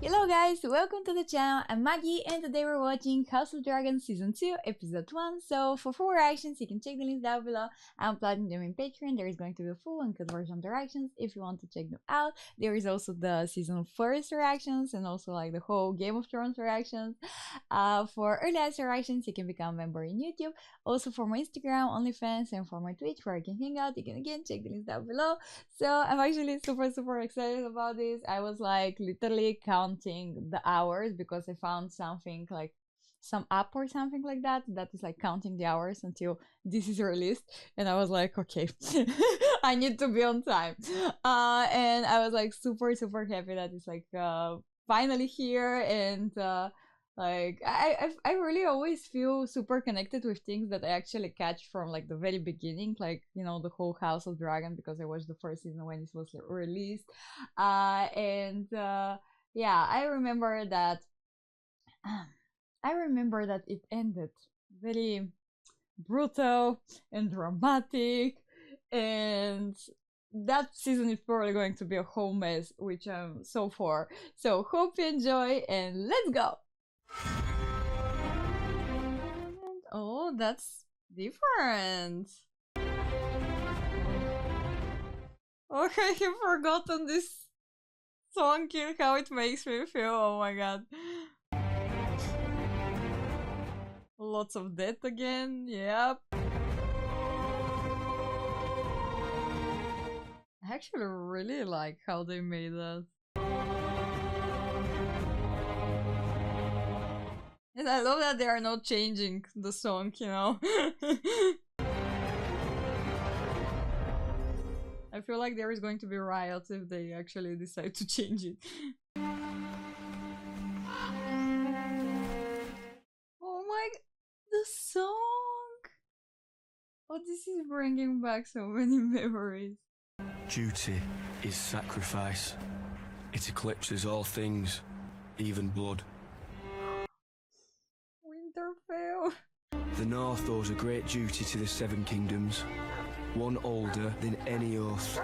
Hello guys, welcome to the channel. I'm Maggie and today we're watching House of Dragons Season 2 Episode 1. So for full reactions you can check the links down below. I'm uploading them in Patreon. There is going to be a full and cut version of the reactions if you want to check them out. There is also the Season 1st reactions and also like the whole Game of Thrones reactions. For early access reactions you can become a member in YouTube. Also for my Instagram, OnlyFans and for my Twitch where I can hang out. You can again check the links down below. So I'm actually super excited about this. I was like literally counting the hours because I found something like some app or something like that is like counting the hours until this is released, and I was like, okay, I need to be on time. And I was like super happy that it's like finally here, and like I really always feel super connected with things that I actually catch from like the very beginning, like, you know, the whole House of Dragon, because I watched the first season when it was released. Yeah, I remember that it ended very brutal and dramatic, and that season is probably going to be a whole mess, which I'm so for. So hope you enjoy and let's go. Oh, that's different. Okay, I've forgotten this song and how it makes me feel. Oh my god. Lots of death again, yep. I actually really like how they made that. And I love that they are not changing the song, you know? I feel like there is going to be riots if they actually decide to change it. Oh my... the song! Oh, this is bringing back so many memories. Duty is sacrifice. It eclipses all things, even blood. Winterfell. The North owes a great duty to the Seven Kingdoms, one older than any oath.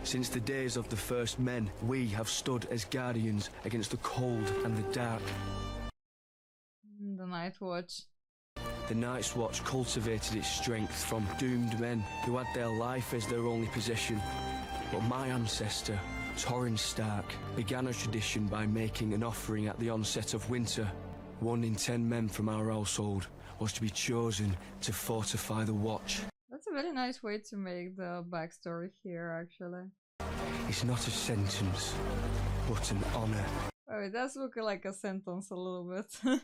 Since the days of the first men, we have stood as guardians against the cold and the dark. The Night Watch. The Night's Watch cultivated its strength from doomed men who had their life as their only possession. But my ancestor, Torrhen Stark, began a tradition by making an offering at the onset of winter. 1 in 10 men from our household was to be chosen to fortify the watch. That's a very nice way to make the backstory here, actually. It's not a sentence, but an honour. Oh, it does look like a sentence a little bit.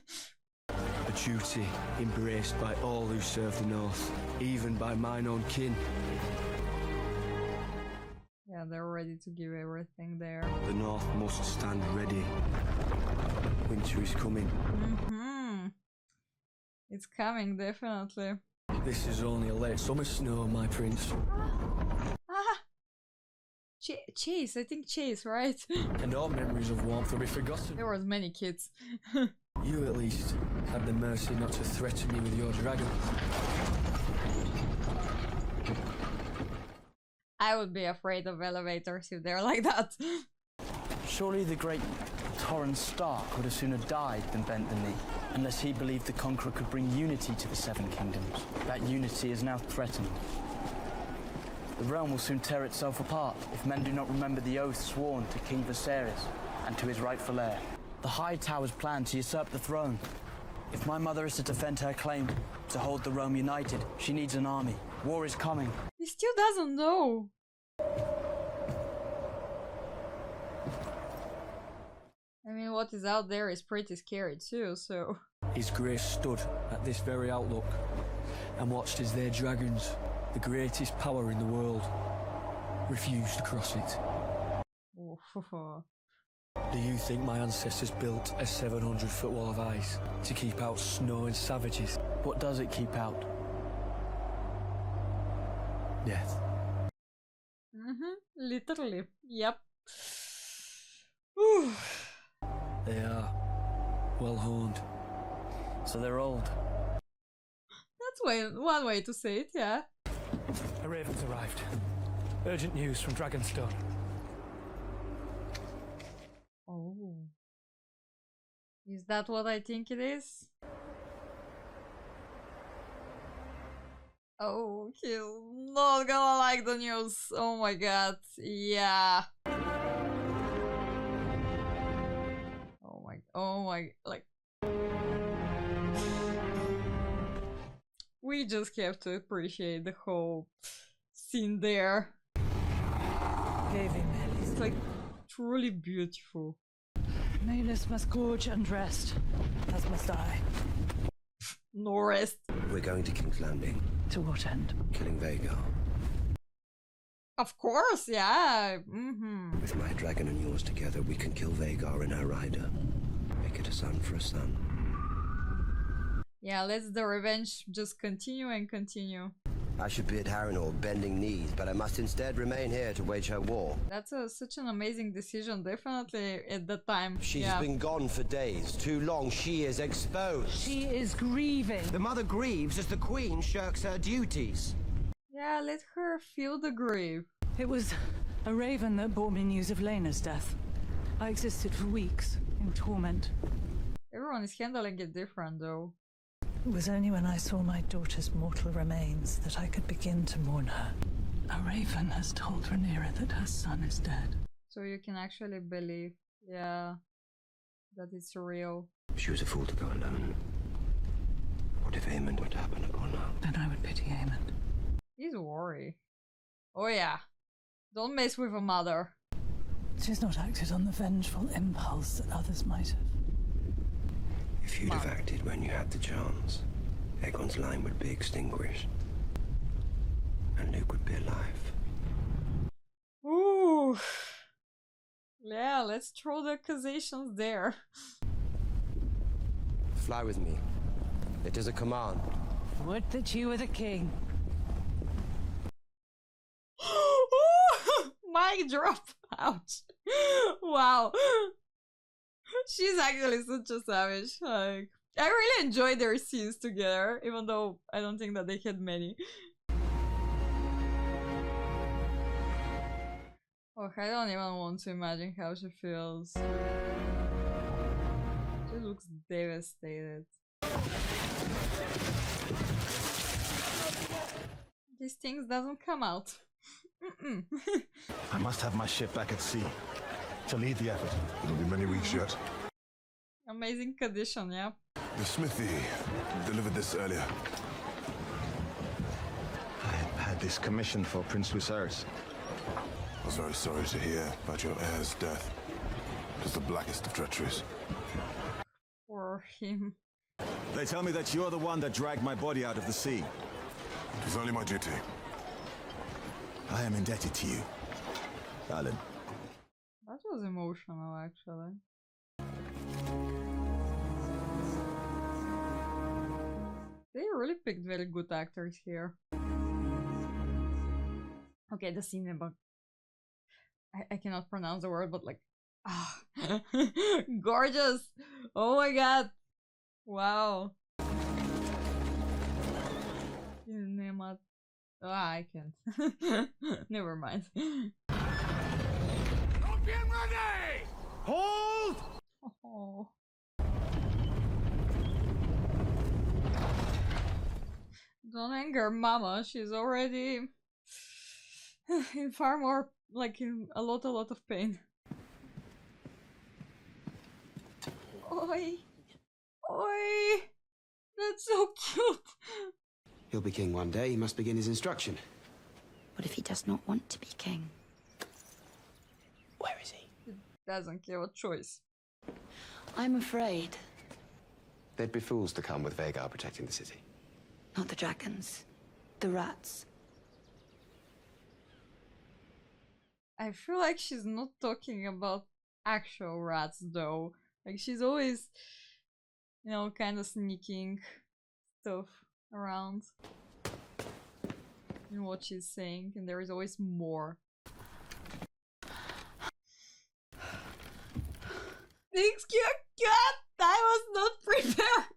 A duty embraced by all who serve the North, even by mine own kin. Yeah, they're ready to give everything there. The North must stand ready. Winter is coming. It's coming, definitely. This is only a late summer snow, my prince. Chase, I think Chase, right? And all memories of warmth will be forgotten. There was many kids. You at least had the mercy not to threaten me with your dragon. I would be afraid of elevators if they're like that. Surely the great Torrhen Stark would have sooner died than bent the knee, unless he believed the Conqueror could bring unity to the Seven Kingdoms. That unity is now threatened. The realm will soon tear itself apart if men do not remember the oath sworn to King Viserys and to his rightful heir. The High Tower's plan to usurp the throne. If my mother is to defend her claim to hold the realm united, she needs an army. War is coming. He still doesn't know. I mean, what is out there is pretty scary too, so... His Grace stood at this very outlook and watched as their dragons, the greatest power in the world, refused to cross it. Do you think my ancestors built a 700-foot wall of ice to keep out snow and savages? What does it keep out? Death. Literally. Yep. They are well honed. So they're old. That's one way to say it, yeah. A raven's arrived. Urgent news from Dragonstone. Oh. Is that what I think it is? Oh, he's not gonna like the news. Oh my god. Yeah. Oh my, like. We just have to appreciate the whole scene there. It's like truly beautiful. Malus must gorge and rest, as must I. No rest. We're going to King's Landing. To what end? Killing Vhagar. Of course, yeah. With my dragon and yours together, we can kill Vhagar and her rider. Make it a son for a son. Yeah, let's the revenge just continue and continue. I should be at Harrenhal bending knees, but I must instead remain here to wage her war. That's such an amazing decision, definitely at the time. She's been gone for days. Too long. She is exposed. She is grieving. The mother grieves as the queen shirks her duties. Yeah, let her feel the grief. It was a raven that brought me news of Lena's death. I existed for weeks, in torment. Everyone is handling it different, though. It was only when I saw my daughter's mortal remains that I could begin to mourn her. A raven has told Rhaenyra that her son is dead. So you can actually believe, yeah, that it's real. She was a fool to go alone. What if Aemond would happen upon her? Then I would pity Aemond. He's worried. Oh yeah, don't mess with a mother. She's not acted on the vengeful impulse that others might have. If you'd have acted when you had the chance, Aegon's line would be extinguished. And Luke would be alive. Ooh. Yeah, let's throw the accusations there. Fly with me. It is a command. Would that you were the king. Mic drop. Ouch. Wow. She's actually such a savage. Like, I really enjoyed their scenes together, even though I don't think that they had many. Oh, I don't even want to imagine how she feels. She looks devastated. These things doesn't come out. I must have my ship back at sea to lead the effort. It'll be many weeks yet. Amazing condition, yeah. The smithy delivered this earlier. I had this commissioned for Prince Lucerys. I was very sorry to hear about your heir's death. It is the blackest of treacheries. For him. They tell me that you're the one that dragged my body out of the sea. It was only my duty. I am indebted to you, Alan. That was emotional, actually. They really picked very good actors here. Okay, the cinema. I cannot pronounce the word, but like, gorgeous! Oh my god! Wow. Cinema. I can't. Never mind. Get ready! Hold! Oh. Don't anger Mama. She's already in far more, like in a lot of pain. Oi! Oi! That's so cute! He'll be king one day. He must begin his instruction. What if he does not want to be king? Where is he? He doesn't give a choice. I'm afraid. They'd be fools to come with Vhagar protecting the city. Not the dragons. The rats. I feel like she's not talking about actual rats though. Like she's always, you know, kind of sneaking stuff around in what she's saying, and there is always more. Thanks, cat! I was not prepared!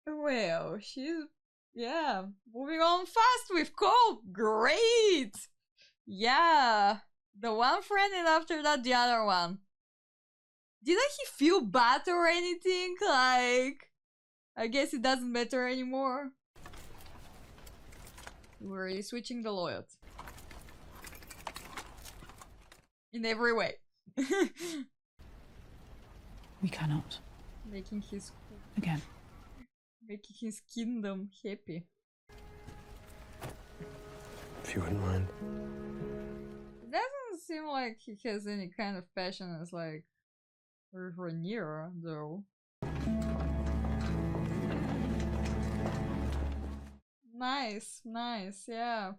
Well, she's, yeah, moving on fast with Cole. Great! Yeah, The one friend and after that the other one. Didn't he feel bad or anything? Like, I guess it doesn't matter anymore. We're really switching the loyalty. In every way. We cannot. Making his Again. Making his kingdom happy. If you wouldn't mind. It doesn't seem like he has any kind of passion as like Rhaenyra, though. Nice, nice, yeah.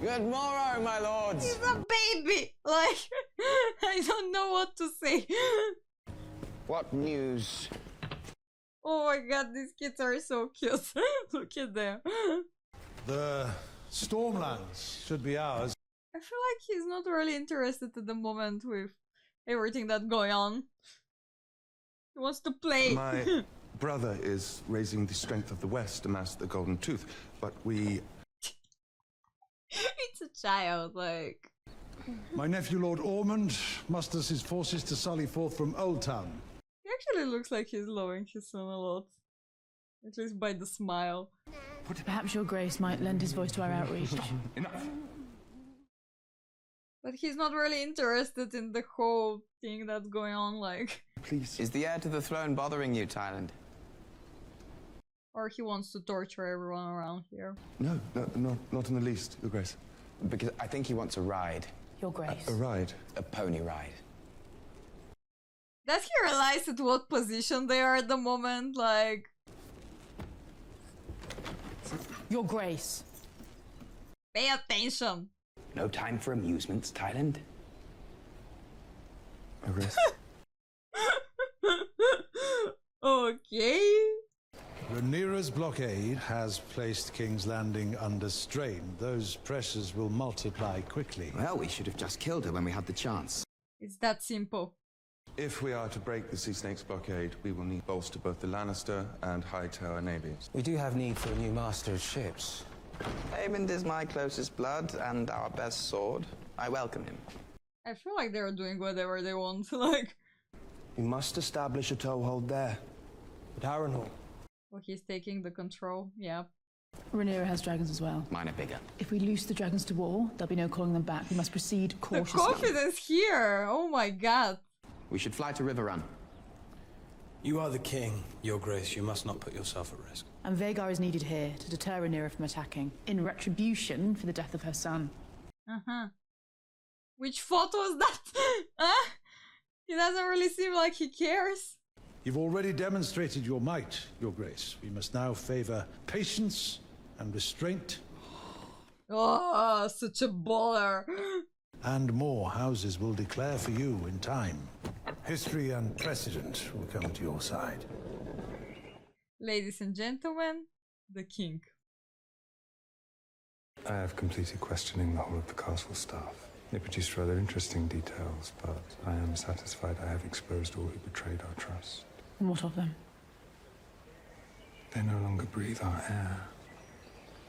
Good morrow, my lords. He's a baby! Like, I don't know what to say. What news? Oh my god, these kids are so cute. Look at them. The Stormlands should be ours. I feel like he's not really interested at the moment with everything that's going on. He wants to play. My brother is raising the strength of the West to master the Golden Tooth, but we... It's a child, like... My nephew Lord Ormond musters his forces to sally forth from Old Town. He actually looks like he's loving his son a lot. At least by the smile. Perhaps your grace might lend his voice to our outreach. Enough! But he's not really interested in the whole thing that's going on, like... Please. Is the heir to the throne bothering you, Tyland? Or he wants to torture everyone around here. No, not in the least, Your Grace. Because I think he wants a ride. Your grace. A ride? A pony ride. Does he realize at what position they are at the moment? Like... Your grace. Pay attention! No time for amusements, Tyland. Your Grace. Okay. Rhaenyra's blockade has placed King's Landing under strain. Those pressures will multiply quickly. Well, we should have just killed her when we had the chance. It's that simple. If we are to break the Sea Snake's blockade, we will need to bolster both the Lannister and Hightower navies. We do have need for a new master of ships. Aemond is my closest blood and our best sword. I welcome him. I feel like they're doing whatever they want, like... We must establish a toehold there. At Harrenhal. Well, he's taking the control, yeah. Rhaenyra has dragons as well. Mine are bigger. If we loose the dragons to war, there'll be no calling them back. We must proceed cautiously. The confidence here! Oh my god. We should fly to Riverrun. You are the king, Your Grace. You must not put yourself at risk. And Vhagar is needed here to deter Rhaenyra from attacking, in retribution for the death of her son. Uh-huh. Which photo was that? Huh? He doesn't really seem like he cares. You've already demonstrated your might, Your Grace. We must now favor patience and restraint. Oh, such a baller. And more houses will declare for you in time. History and precedent will come to your side. Ladies and gentlemen, the king. I have completed questioning the whole of the castle staff. They produced rather interesting details, but I am satisfied I have exposed all who betrayed our trust. And what of them? They no longer breathe our air.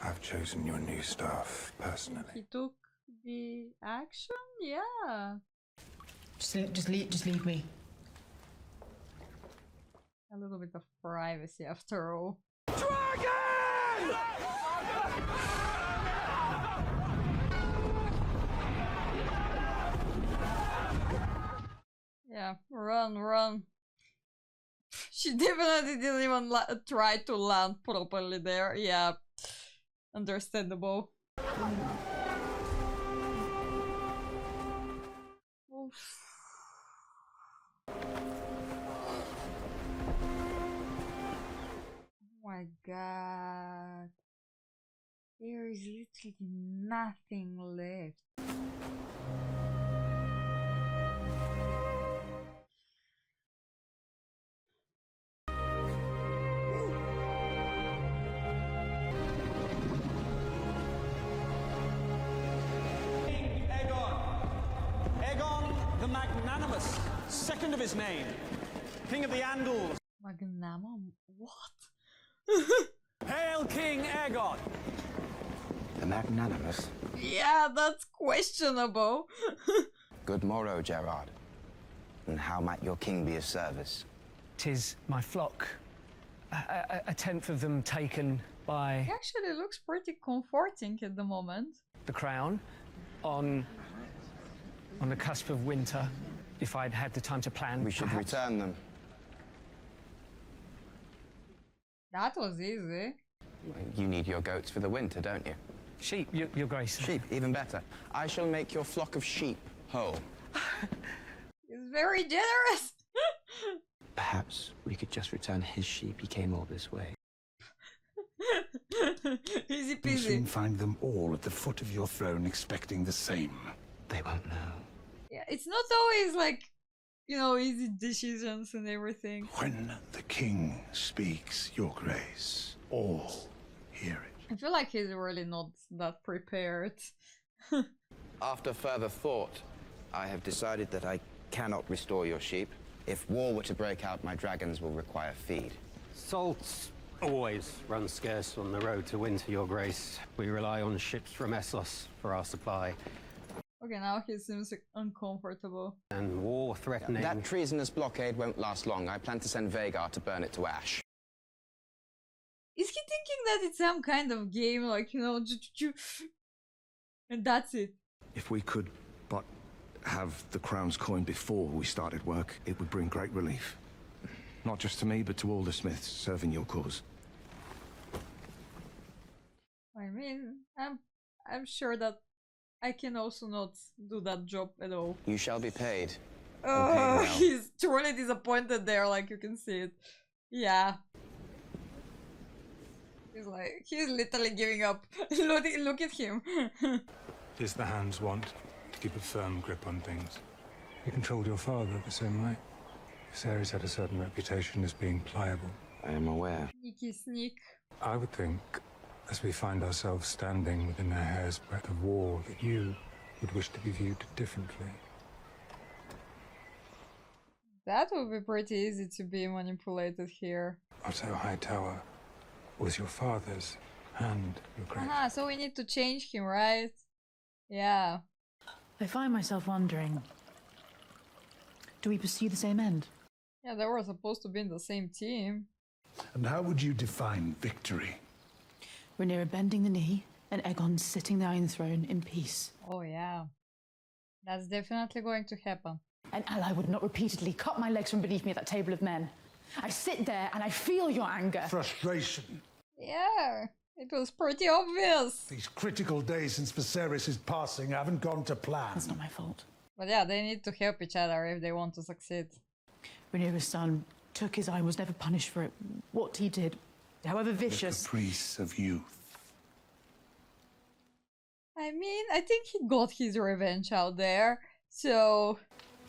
I've chosen your new staff personally. He took the action? Yeah. Just leave me. A little bit of privacy after all. Dragon! Yeah, run. She definitely didn't even try to land properly there. Yeah, understandable. Oof. Oh my god. There is literally nothing left. The Magnanimous, second of his name, King of the Andals. Magnanimous? What? Hail King Aegon! The Magnanimous? Yeah, that's questionable. Good morrow, Gerard. And how might your king be of service? 'Tis my flock. A tenth of them taken by He actually looks pretty comforting at the moment. the crown on the cusp of winter. If I'd had the time to plan, We should perhaps. return them. That was easy. You need your goats for the winter, don't you? Sheep, your grace. Sheep, even better. I shall make your flock of sheep whole. He's very generous. Perhaps we could just return his sheep. He came all this way. Easy You'll peasy. soon find them all at the foot of your throne expecting the same. They won't know. Yeah, it's not always like, you know, easy decisions and everything. When the king speaks, your grace, all hear it. I feel like he's really not that prepared. After further thought, I have decided that I cannot restore your sheep. If war were to break out, my dragons will require feed. Salt always runs scarce on the road to winter, Your Grace. We rely on ships from Essos for our supply. Okay, now he seems uncomfortable. And war threatening. That treasonous blockade won't last long. I plan to send Vagar to burn it to ash. Is he thinking that it's some kind of game, like, you know, and that's it? If we could but have the crown's coin before we started work, it would bring great relief. Not just to me, but to all the smiths serving your cause. I mean, I'm sure that I can also not do that job at all. You shall be paid. Oh, he's truly disappointed there, like you can see it. Yeah. He's literally giving up. Look at him. Tis the hand's wont to keep a firm grip on things. You controlled your father the same way. Viserys had a certain reputation as being pliable. I am aware. Sneaky sneak. I would think, as we find ourselves standing within a hair's breadth of war, that you would wish to be viewed differently. That would be pretty easy to be manipulated here. Otto Hightower was your father's and your great. Aha, so we need to change him, right? Yeah. I find myself wondering, do we pursue the same end? Yeah, they were supposed to be in the same team. And how would you define victory? Rhaenyra bending the knee and Aegon sitting there enthroned in peace. Oh yeah. That's definitely going to happen. An ally would not repeatedly cut my legs from beneath me at that table of men. I sit there and I feel your anger. Frustration. Yeah, it was pretty obvious. These critical days since Viserys' passing haven't gone to plan. It's not my fault. But yeah, they need to help each other if they want to succeed. Rhaenyra's son took his eye and was never punished for it. What he did, however vicious. The caprice of youth. I mean, I think he got his revenge out there, so...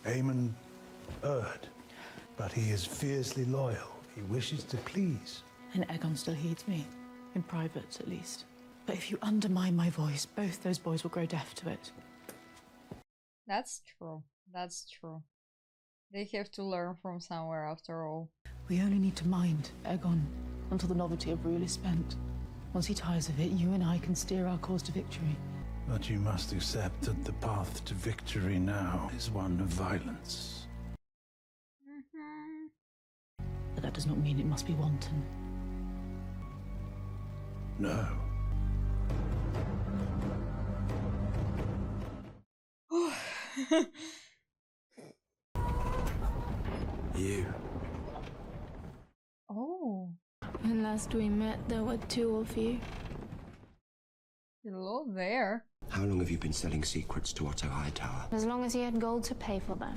Aemon erred, but he is fiercely loyal. He wishes to please. And Aegon still heeds me, in private at least. But if you undermine my voice, both those boys will grow deaf to it. That's true. That's true. They have to learn from somewhere after all. We only need to mind Aegon until the novelty of rule is spent. Once he tires of it, you and I can steer our course to victory. But you must accept that the path to victory now is one of violence. But that does not mean it must be wanton. No. You. Oh. When last we met, there were two of you. Hello there. How long have you been selling secrets to Otto Hightower? As long as he had gold to pay for them.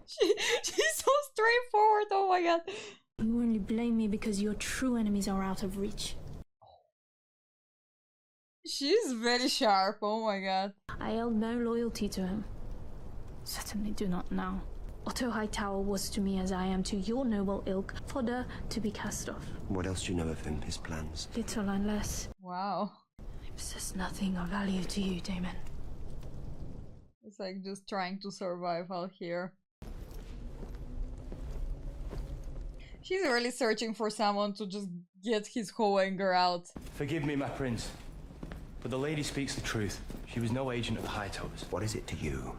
She's so straightforward, oh my god. You only blame me because your true enemies are out of reach. She's very sharp, oh my god. I held no loyalty to him. Certainly do not now. Otto Hightower was to me as I am to your noble ilk, fodder to be cast off. What else do you know of him, his plans? Little and less. Wow. I possess nothing of value to you, Daemon. It's like just trying to survive out here. She's really searching for someone to just get his whole anger out. Forgive me, my prince. But the lady speaks the truth. She was no agent of the Hightowers. What is it to you?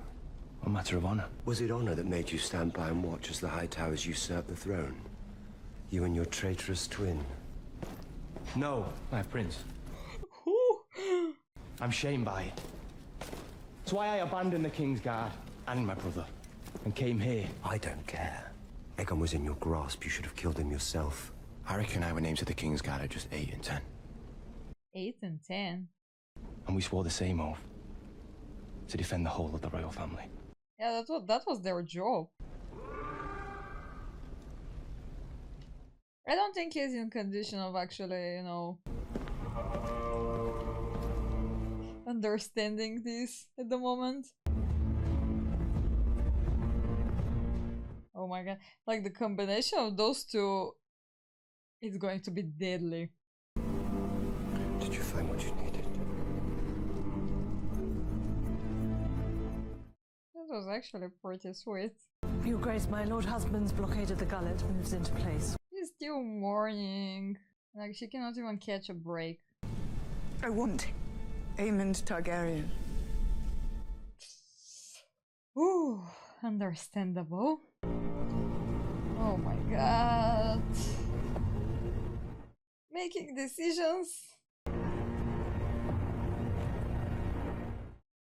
A matter of honor. Was it honor that made you stand by and watch as the Hightowers usurped the throne? You and your traitorous twin? No, my prince. I'm shamed by it. That's why I abandoned the King's Guard and my brother and came here. I don't care. Aegon was in your grasp. You should have killed him yourself. I reckon our names of the King's Guard are just 8 and 10. 8 and 10. And we swore the same oath. To defend the whole of the royal family. Yeah, that was their job. I don't think he's in condition of actually, you know, understanding this at the moment. Oh my god, like the combination of those two is going to be deadly. Did you find what you needed? That was actually pretty sweet. Your Grace, my Lord Husband's blockade of the gullet moves into place. She's still mourning. Like, she cannot even catch a break. I want Aemond Targaryen. Ooh, understandable. Oh my god. Making decisions.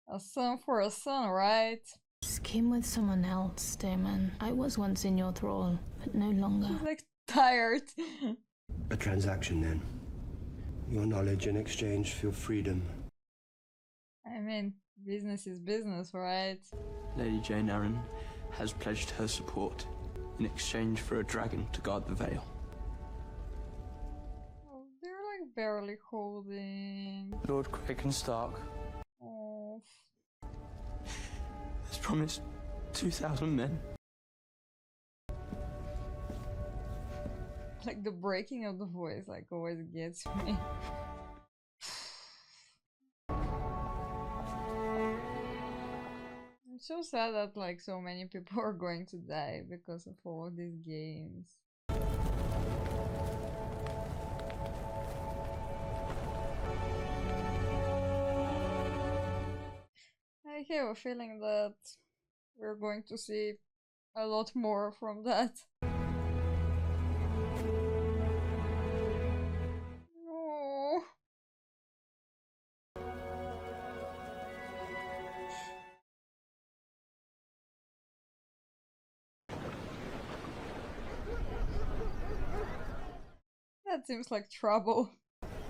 A son for a son, right? Scheme with someone else, Daemon. I was once in your thrall, but no longer. She's like tired. A transaction then. Your knowledge in exchange for your freedom. I mean, business is business, right? Lady Jane Arryn has pledged her support in exchange for a dragon to guard the Vale. Oh, they're like barely holding. Lord Cragen Stark Oh. has promised 2,000 men. Like the breaking of the voice, like always gets me. I'm so sad that like so many people are going to die because of all of these games. I have a feeling that we're going to see a lot more from that. No. That seems like trouble.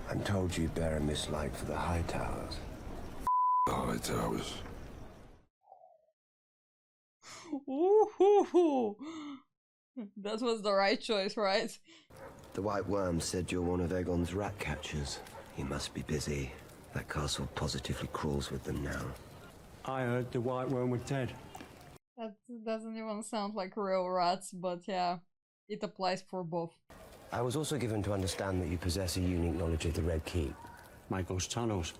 I'm told you bear a mislike for the Hightowers. Hightowers. Ooh, that was the right choice, right? The White Worm said you're one of Aegon's rat catchers. He must be busy. That castle positively crawls with them now. I heard the White Worm was dead. That doesn't even sound like real rats, but yeah, it applies for both. I was also given to understand that you possess a unique knowledge of the Red Keep. Michael's tunnels.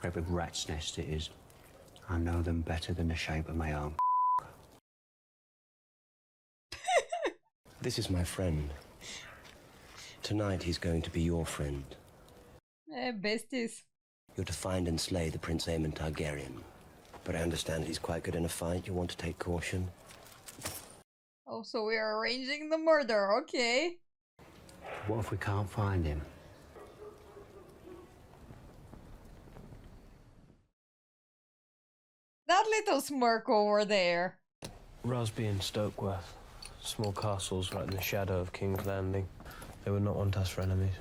Great big rat's nest it is. I know them better than the shape of my arm. This is my friend. Tonight he's going to be your friend. Besties. You're to find and slay the Prince Aemon Targaryen. But I understand he's quite good in a fight. You want to take caution. Oh, so we are arranging the murder, okay. What if we can't find him? That little smirk over there. Rosby and Stokeworth, small castles right in the shadow of King's Landing. They would not want us for enemies.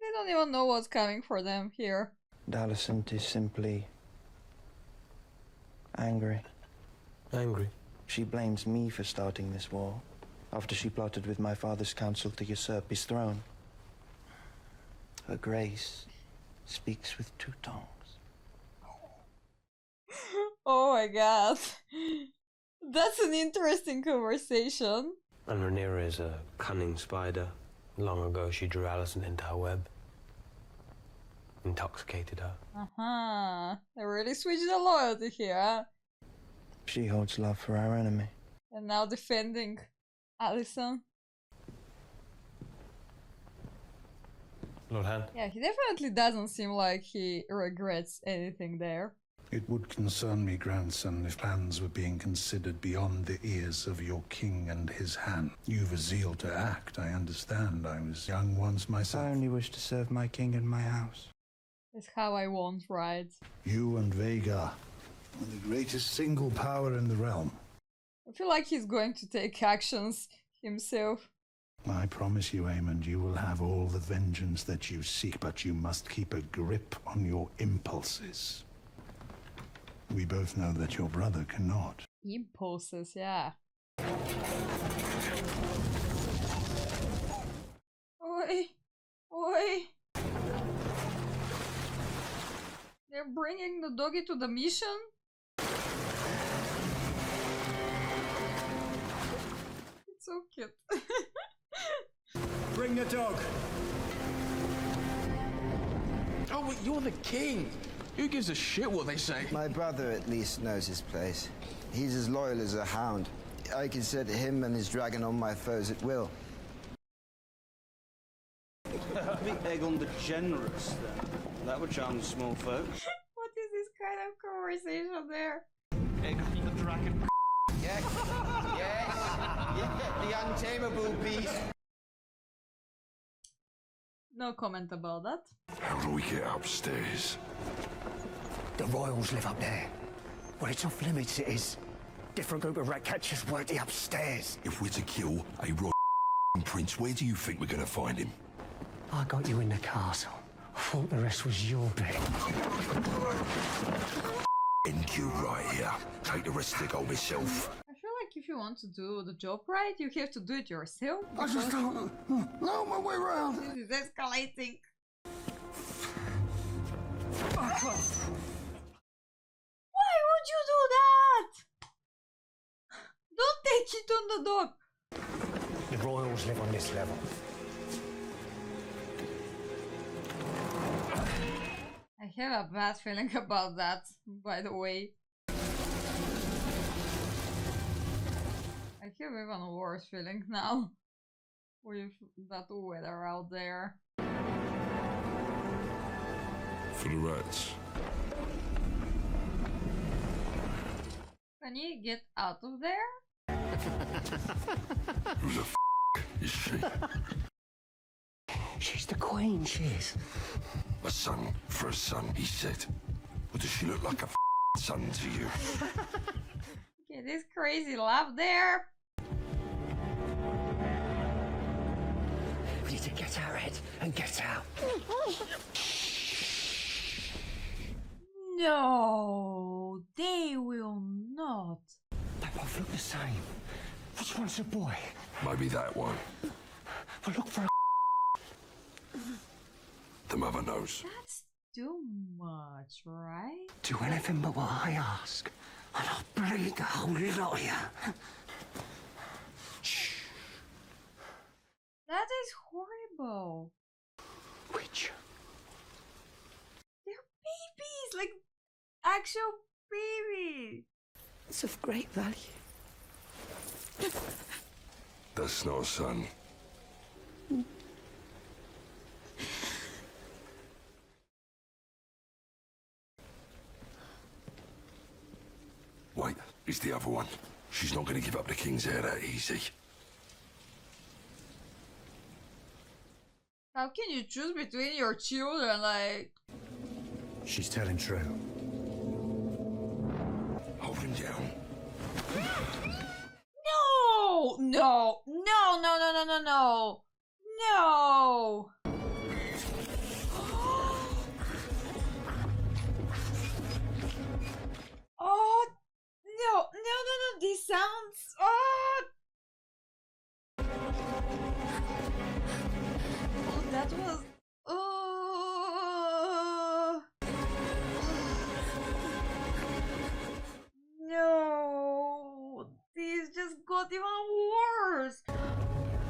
They don't even know what's coming for them here. Alicent is simply angry. Angry? She blames me for starting this war, after she plotted with my father's council to usurp his throne. Her Grace speaks with two tongues. Oh my god. That's an interesting conversation. And Rhaenyra is a cunning spider. Long ago she drew Alicent into her web. Intoxicated her. Uh-huh. They really switched the loyalty here, huh? She holds love for our enemy. And now defending Alicent. Lord Han. Yeah, he definitely doesn't seem like he regrets anything there. It would concern me, grandson, if plans were being considered beyond the ears of your king and his hand. You've a zeal to act, I understand. I was young once myself. I only wish to serve my king and my house. That's how I want, right? You and Vhagar are the greatest single power in the realm. I feel like he's going to take actions himself. I promise you, Aemond, you will have all the vengeance that you seek, but you must keep a grip on your impulses. We both know that your brother cannot. Impulses, yeah. Oi! Oi! They're bringing the doggy to the mission? It's so cute. Bring the dog. Oh, but you're the king. Who gives a shit what they say? My brother at least knows his place. He's as loyal as a hound. I can set him and his dragon on my foes at will. I think Aegon the Generous, then. That would charm the small folk. What is this kind of conversation there? Aegon the Dragon. Yes, yes, the untamable beast. No comment about that. How do we get upstairs? The royals live up there. Well, it's off limits, it is. Different group of rat catchers work the upstairs. If we're to kill a royal prince, where do you think we're going to find him? I got you in the castle. I thought the rest was your bit. NQ right here. Take the rest to go myself. I feel like if you want to do the job right, you have to do it yourself. I just don't know my way around. This is escalating. Why would you do that? Don't take it on the dog. The royals live on this level. I have a bad feeling about that, by the way. I have even a worse feeling now with that weather out there. For the rats. Can you get out of there? Who the f is she? She's the queen, she is. A son for a son, he said. Or does she look like a son to you? Okay, this crazy laugh there. We need to get our head and get out. No, they will not. They both look the same. Which one's a boy? Maybe that one. Well, look for a The mother knows. That's too much, right? Do anything but what I ask, and I'll bleed the whole lot of you. Shh. That is horrible. Which? They're babies, like actual babies. It's of great value. That's not a son. Wait, it's the other one. She's not going to give up the king's heir that easy. How can you choose between your children, like... She's telling true. Hold him down. No! No! No, no, no, no, no, no! No! Oh! No, no, no, no, this sounds... Oh! Oh, that was... Oh! No! This just got even worse!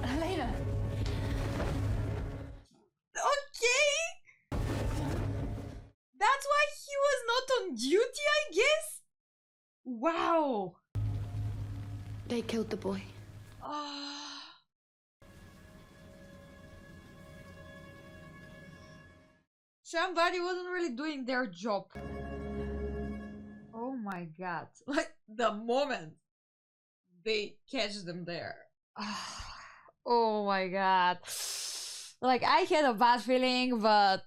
Elena! Okay! That's why he was not on duty, I guess? Wow! They killed the boy. somebody wasn't really doing their job. Oh my god. Like, the moment they catch them there. Oh my god. Like, I had a bad feeling, but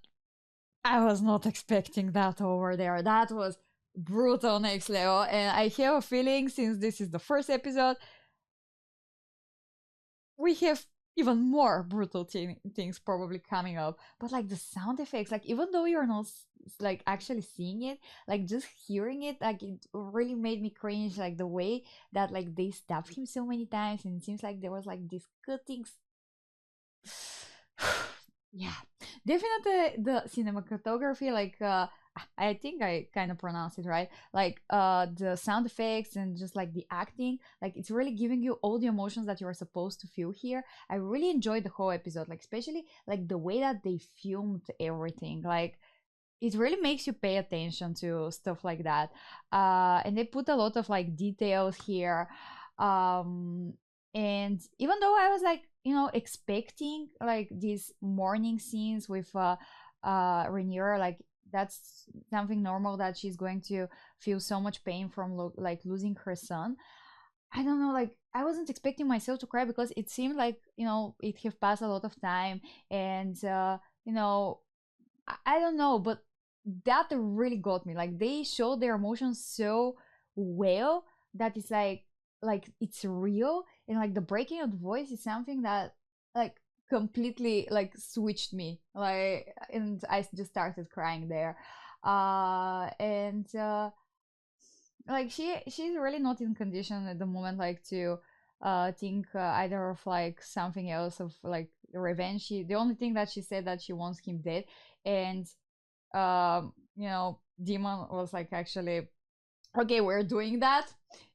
I was not expecting that over there. That was brutal next level. And I have a feeling, since this is the first episode, we have even more brutal things probably coming up. But like the sound effects, like even though you're not like actually seeing it, like just hearing it, like it really made me cringe. Like the way that like they stabbed him so many times, and it seems like there was like this cutting. Yeah, definitely the cinematography, like I think I kind of pronounced it right, like the sound effects and just like the acting, like it's really giving you all the emotions that you're supposed to feel here. I really enjoyed the whole episode, like especially like the way that they filmed everything. Like it really makes you pay attention to stuff like that, and they put a lot of like details here, and even though I was like, you know, expecting like these morning scenes with Rhaenyra, like that's something normal, that she's going to feel so much pain from like losing her son. I don't know, like I wasn't expecting myself to cry, because it seemed like, you know, it have passed a lot of time, and you know, I don't know, but that really got me. Like they showed their emotions so well that it's like it's real, and like the breaking of the voice is something that like completely like switched me, like, and I just started crying there. And like she's really not in condition at the moment, like to think either of like something else, of like revenge. The only thing that she said that she wants him dead, and you know, Demon was like, actually, okay, we're doing that,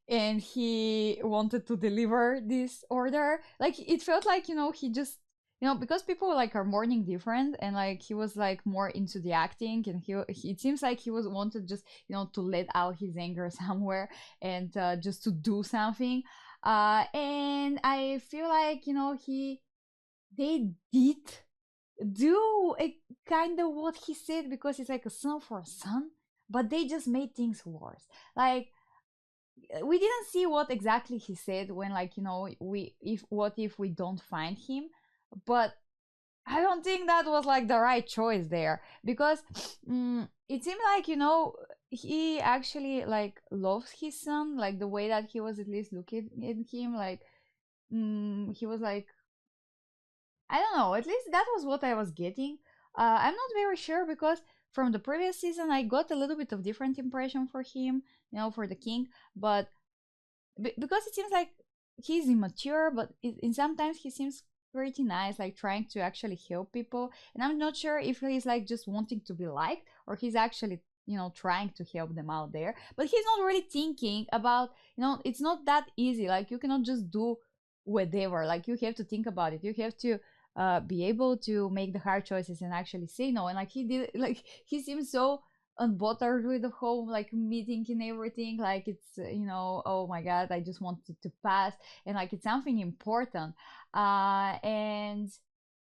and he wanted to deliver this order. Like it felt like, you know, he just, you know, because people like are mourning different, and like he was like more into the acting, and he it seems like he was wanted just, you know, to let out his anger somewhere, and just to do something, and I feel like, you know, they did do a kind of what he said, because it's like a son for a son, but they just made things worse. Like we didn't see what exactly he said when, like, you know, what if we don't find him, but I don't think that was like the right choice there, because it seemed like, you know, he actually like loves his son, like the way that he was at least looking at him, like he was like, I don't know, at least that was what I was getting. I'm not very sure, because from the previous season I got a little bit of different impression for him, you know, for the king, but because it seems like he's immature, but sometimes he seems pretty nice, like trying to actually help people, and I'm not sure if he's like just wanting to be liked, or he's actually, you know, trying to help them out there, but he's not really thinking about, you know, it's not that easy. Like you cannot just do whatever, like you have to think about it, you have to be able to make the hard choices and actually say no. And like he did, like he seems so unbothered with the whole like meeting and everything, like it's, you know, oh my god, I just wanted to pass, and like it's something important, and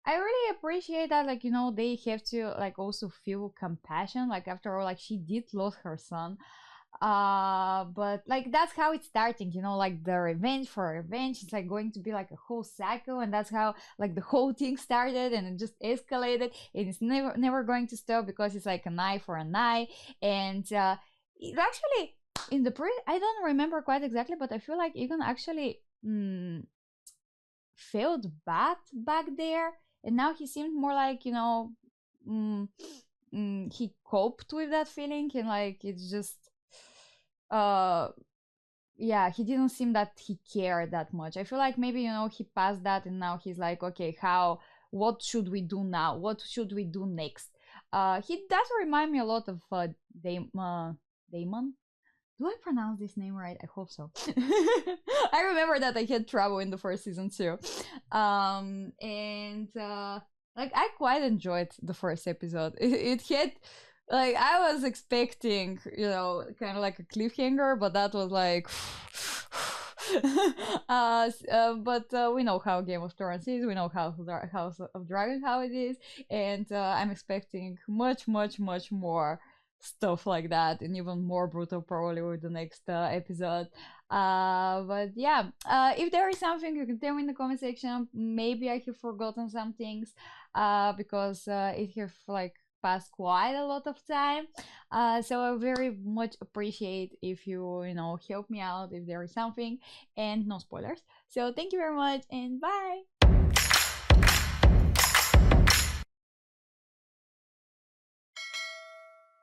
I really appreciate that, like, you know, they have to like also feel compassion, like after all, like she did lose her son, but like that's how it's starting, you know, like the revenge for revenge, it's like going to be like a whole cycle, and that's how like the whole thing started, and it just escalated, and it's never going to stop, because it's like an eye for an eye. And it actually in the I don't remember quite exactly, but I feel like Egon actually felt bad back there, and now he seemed more like, you know, he coped with that feeling, and like it's just yeah, he didn't seem that he cared that much. I feel like maybe, you know, he passed that, and now he's like, okay, what should we do now, what should we do next? He does remind me a lot of Daemon. Do I pronounce this name right? I hope so. I remember that I had trouble in the first season too, and like I quite enjoyed the first episode. It had, like, I was expecting, you know, kind of like a cliffhanger, but that was like But we know how Game of Thrones is, we know how House of Dragon how it is, and I'm expecting much more stuff like that, and even more brutal probably with the next episode. But yeah, if there is something, you can tell me in the comment section. Maybe I have forgotten some things, because it have like passed quite a lot of time, so I very much appreciate if you help me out if there is something, and no spoilers. So thank you very much, and bye.